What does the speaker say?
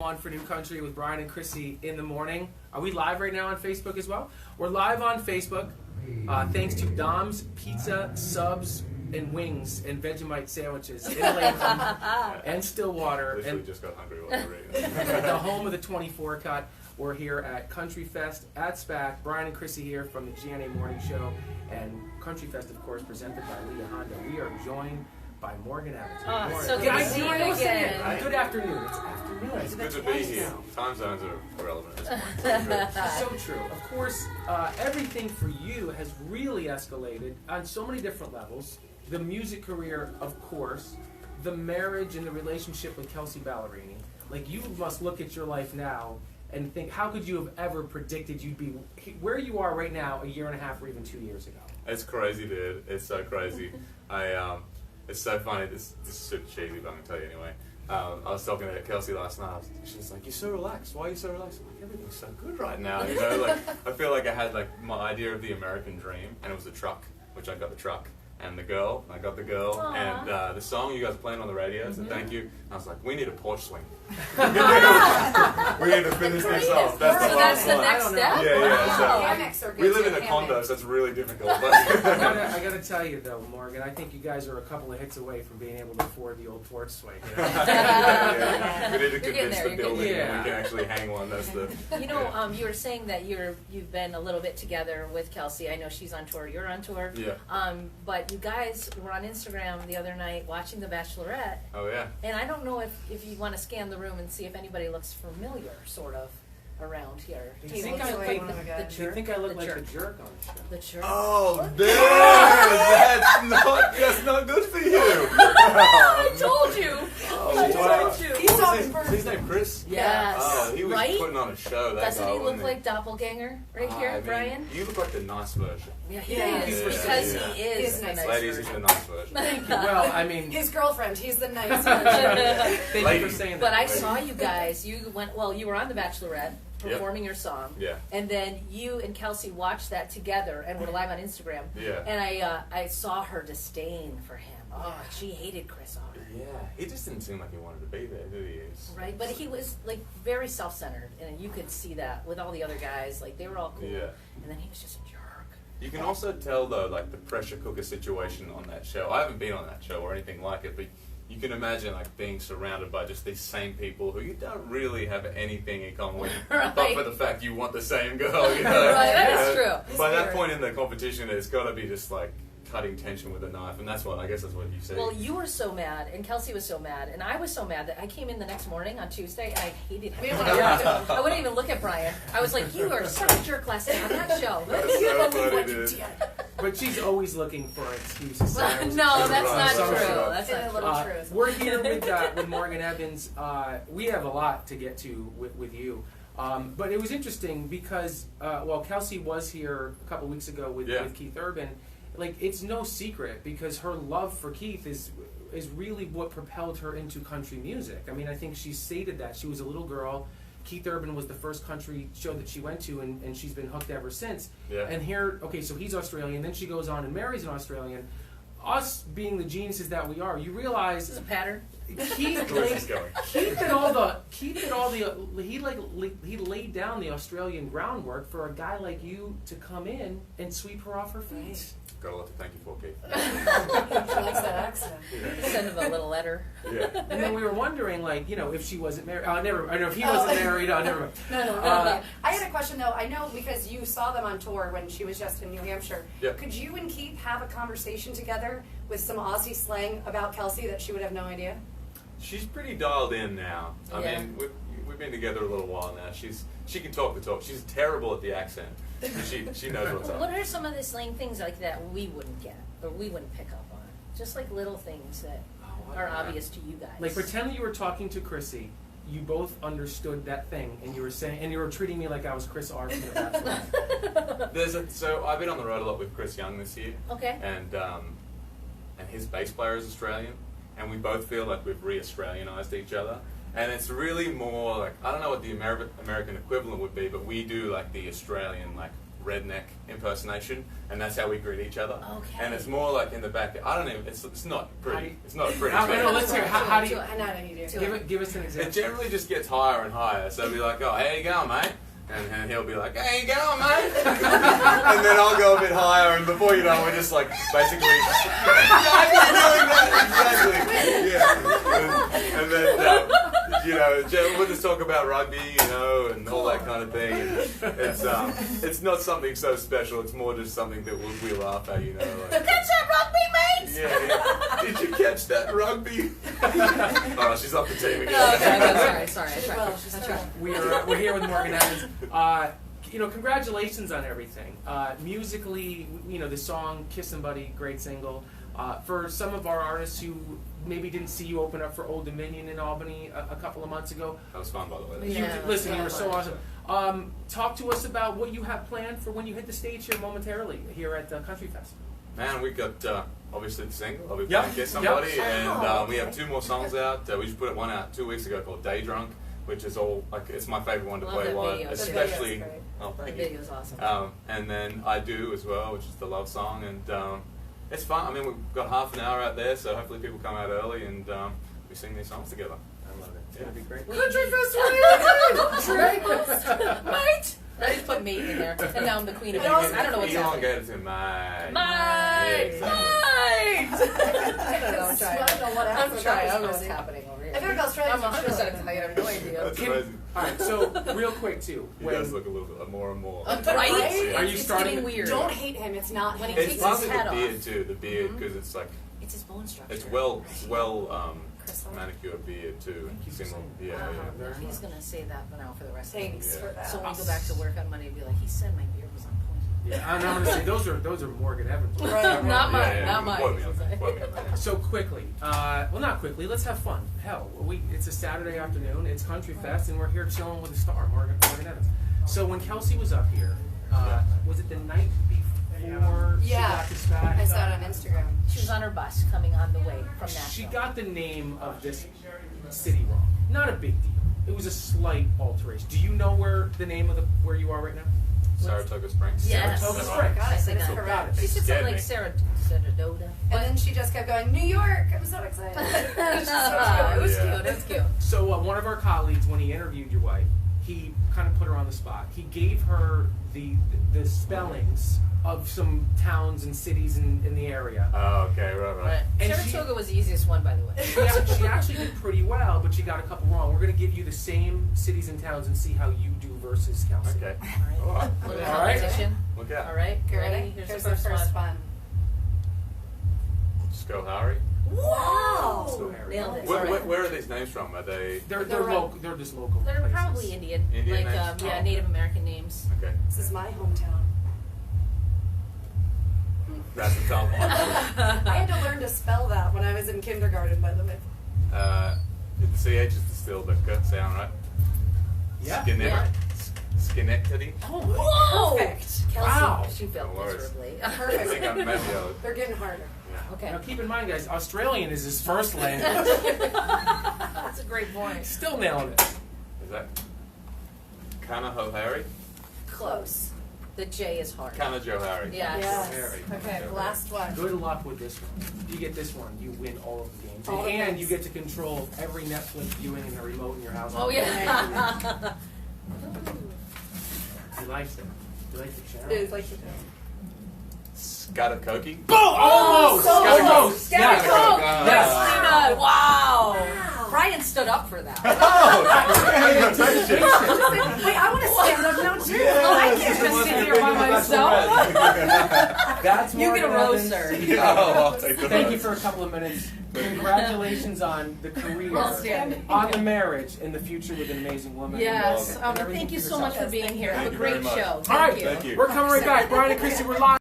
On for New Country with Brian and Chrissy in the morning. Are we live right now on Facebook as well? We're live on Facebook thanks to Dom's Pizza, Subs, and Wings and Vegemite Sandwiches in Latham and Stillwater. Literally just got hungry while we were reading. The home of the 24 cut. We're here at Countryfest at SPAC. Brian and Chrissy here from the GNA Morning Show. And Countryfest, of course, presented by Leah Honda. We are joined by Morgan Evans. Oh, so good to see you again. Good afternoon. It's afternoon. It's good to be here. Time zones are irrelevant at this point. So true. Of course, everything for you has really escalated on so many different levels. The music career, of course. The marriage and the relationship with Kelsea Ballerini. Like, you must look at your life now and think, how could you have ever predicted you'd be where you are right now a year and a half or even 2 years ago? It's crazy, dude. It's so crazy. It's so funny. This is super cheesy, but I'm gonna tell you anyway. I was talking to Kelsea last night. She was like, "You're so relaxed. Why are you so relaxed?" I'm like, "Everything's so good right now." You know, like I feel like I had like my idea of the American dream, and it was a truck, which I got the truck, and the girl, I got the girl, Aww. and the song you guys playing on the radio. So thank you. And I was like, "We need a porch swing. We need to finish this off." That's the last one. next step? Yeah. So we live in a condo, so it's really difficult. But I gotta tell you though, Morgan, I think you guys are a couple of hits away from being able to afford the old porch swing. You know? yeah. We need to convince there, the building getting that there. we can actually hang one. That's the. You know, you were saying that you've been a little bit together with Kelsea. I know she's on tour. You're on tour. Yeah. But you guys were on Instagram the other night watching the Bachelorette. Oh yeah. And I don't know if you want to scan the room and see if anybody looks familiar, sort of, around here. Do Do you you think look I like look the Do you jerk? think I look The like jerk. the jerk on the show? The jerk? Oh, dude, that's not good for you. I told you. I wow. told you. He's on What was his name? Chris. Yes. Oh, he was Right? putting on a show. That Doesn't guy, he look wasn't like doppelganger right I here, mean, Brian? You look like the nice version. Yeah, he Yeah, is. yeah, Because yeah. he is He's the nice. nice Ladies, he's version. the nice version. Thank you. Well, I mean, His girlfriend, he's the nice thank you for Ladies. saying that. But I saw you guys. You were on the Bachelorette performing your song. Yeah. And then you and Kelsea watched that together and were live on Instagram. Yeah. And I saw her disdain for him. Oh, she hated Chris already. Yeah, he just didn't seem like he wanted to be there, did he? Right, but he was like very self-centered, and you could see that with all the other guys. Like they were all cool, Yeah. and then he was just a jerk. You can also tell though, like the pressure cooker situation on that show. I haven't been on that show or anything like it, but you can imagine like being surrounded by just these same people who you don't really have anything in common with, Right. but for the fact you want the same girl. You know? Right, that is You true. know? By that point in the competition, it's got to be just like cutting tension with a knife, and that's what you see. Well, you were so mad, and Kelsea was so mad, and I was so mad that I came in the next morning on Tuesday, and I hated him. I wouldn't even look at Brian. I was like, "You are such a jerk last night on that show." That's You so don't believe funny, what you dude. did. But she's always looking for excuses. So I was- No, that's Right. not So true. true. That's In a not little true. truth. We're here with Morgan Evans. We have a lot to get to with you. But it was interesting because, Kelsea was here a couple weeks ago with Keith Urban. Like, it's no secret because her love for Keith is really what propelled her into country music. I mean, I think she stated that. She was a little girl. Keith Urban was the first country show that she went to, and she's been hooked ever since. Yeah. And here, okay, so he's Australian, then she goes on and marries an Australian. Us being the geniuses that we are, you realize This is a pattern. Keith he laid down the Australian groundwork for a guy like you to come in and sweep her off her feet. Got a lot to thank you for, Keith. She likes that accent. Send him a little letter. Yeah. And then we were wondering, like, you know, if she wasn't married. I don't know if he wasn't married. Never mind. No. I had a question though. I know because you saw them on tour when she was just in New Hampshire. Yep. Could you and Keith have a conversation together with some Aussie slang about Kelsea that she would have no idea? She's pretty dialed in now. I Yeah. mean, we've been together a little while now. She can talk the talk. She's terrible at the accent. She knows what's What up. are some of the slang things like that we wouldn't get or we wouldn't pick up on? Just like little things that are obvious to you guys. Like, pretend you were talking to Chrissy. You both understood that thing, and you were saying, and you were treating me like I was Chris R. from the Bachelorette. So I've been on the road a lot with Chris Young this year. Okay. And his bass player is Australian, and we both feel like we've re-Australianized each other. And it's really more like, I don't know what the American equivalent would be, but we do like the Australian, like redneck impersonation, and that's how we greet each other. Okay. And it's more like in the back. I don't even. It's not pretty. It's not a pretty. No, let's hear. How do you? I know how you do. Give us an It example. generally just gets higher and higher. So I'll be like, "Oh, how you going, mate?" And he'll be like, "How you going, mate?" And then I'll go a bit higher, and before you know, we're just like basically exactly doing that. Exactly. Yeah. And then you know, we'll just talk about rugby, you know, and all that kind of thing. And it's not something so special. It's more just something that we laugh at, you know. Like, Catch that rugby, mate! yeah. Did you catch that rugby? Oh, she's off the team again. Oh, okay, sorry. I tried. She's I well. tried. We're here with Morgan Evans. You know, congratulations on everything. Musically, you know, the song "Kissin' Buddy," great single. For some of our artists who maybe didn't see you open up for Old Dominion in Albany a couple of months ago, That was fun, by the way. Yeah. Listen, you were so awesome. Talk to us about what you have planned for when you hit the stage here momentarily here at Countryfest. Man, we got obviously the single. I'll be Yep. playing "Get Somebody," Yep. and we have 2 more songs out. We just put one out 2 weeks ago called "Day Drunk," which is all like it's my favorite one to Love play that live, video. The especially. video's great. Oh, The thank you. video's awesome. And then "I Do" as well, which is the love song, and it's fun. I mean, we've got half an hour out there, so hopefully people come out early and we sing these songs together. I love it. It's gonna be great. Countryfest, mate! I just put mate in there, and now I'm the queen of it. I don't know what's happening. Elongated to mate. Mate! Yeah, exactly. I don't know. I'm trying. I'm trying. I don't know what's happening over here. I feel like I was trying I'm to 100% excited. I have no idea. That's Can- amazing. All right, so real quick too. You guys look a little bit more and more. Right? Yeah. Are you It's starting- getting weird. Don't hate him. It's not When him. he It's takes partly his the hat beard off. too. The beard because it's like It's his bone structure. it's well Crystal. manicured beard too. Thank you for Single, saying yeah, that. yeah. Very He's much. gonna say that now for the rest of Thanks Yeah. for that. So when we go back to work on Monday, he'll be like, he said my beard was on point. Yeah, and I'm gonna say those are Morgan Evans. Right. Not mine, Yeah, not yeah. Quote me on mine. that. Quote me on that. So quickly, well, not quickly. Let's have fun. Hell, it's a Saturday afternoon. It's Countryfest, and we're here chilling with a star, Morgan Evans. So when Kelsey was up here, was it the night before she Yeah. got this back? I saw it on Instagram. She was on her bus coming on the way from Nashville. She got the name of this city wrong. Not a big deal. It was a slight alteration. Do you know where you are right now? Saratoga Springs. Yes. Saratoga Oh, Springs. God, I see that is that. correct. She should say Scared like me. Saratoga. And then she just kept going, New York! I'm so excited. It was Yeah. cute. It was cute. So one of our colleagues, when he interviewed your wife, he kind of put her on the spot. He gave her the spellings of some towns and cities in the area. Oh, okay, right. Right. And Saratoga was the easiest one, by the way. She actually did pretty well, but she got a couple wrong. We're going to give you the same cities and towns and see how you do versus Kelsey. Okay. All right. Oh, Little All right. competition. look out. All right. You Ready? ready? Here's the first one. Just go, Harry. Wow! So, Harry. Nailed it. Where, All right. where are these names from? Are they? They're They're local. They're just local. They're places. probably Indian. Indian like, names? yeah, Oh. Native American names. Okay. This is my hometown. That's a tough one. I had to learn to spell that when I was in kindergarten, by the way. The CH is the still the gut sound, right? Yeah. Schenectady. Oh, Whoa! Perfect. Kelsey, Wow. she failed No worries. miserably. I think I'm maybe They're getting harder. Okay. Now keep in mind, guys, Australian is his first language. That's a great point. Still nailing it. Is that Kanahohari? Close. The J is hard. Kanajohari. Yes. Yes. Harry. Okay, last one. Good luck with this one. If you get this one, you win all of the games. All the And games. you get to control every Netflix viewing in the remote in your house. Oh, yeah. He likes it. He likes it, Sharon. It is like Scatacoki? Almost! so Almost! Scattercoke! Yes. Nicely done. Wow. Wow. Brian stood up for that. Wait, I want to stand up now too. Oh, I can't just sit here by myself. That's You get a Morgan rose, Evans. sir. Oh, I'll take the Thank you rose. for a couple of minutes. Congratulations on the career, Well standing. on the marriage, and the future with an amazing woman. Yes. And everything Thank you for so much yourself. for being here. Have Thank a you very great much. show. All right, Thank you. we're coming right back. Brian and Christy, we're live.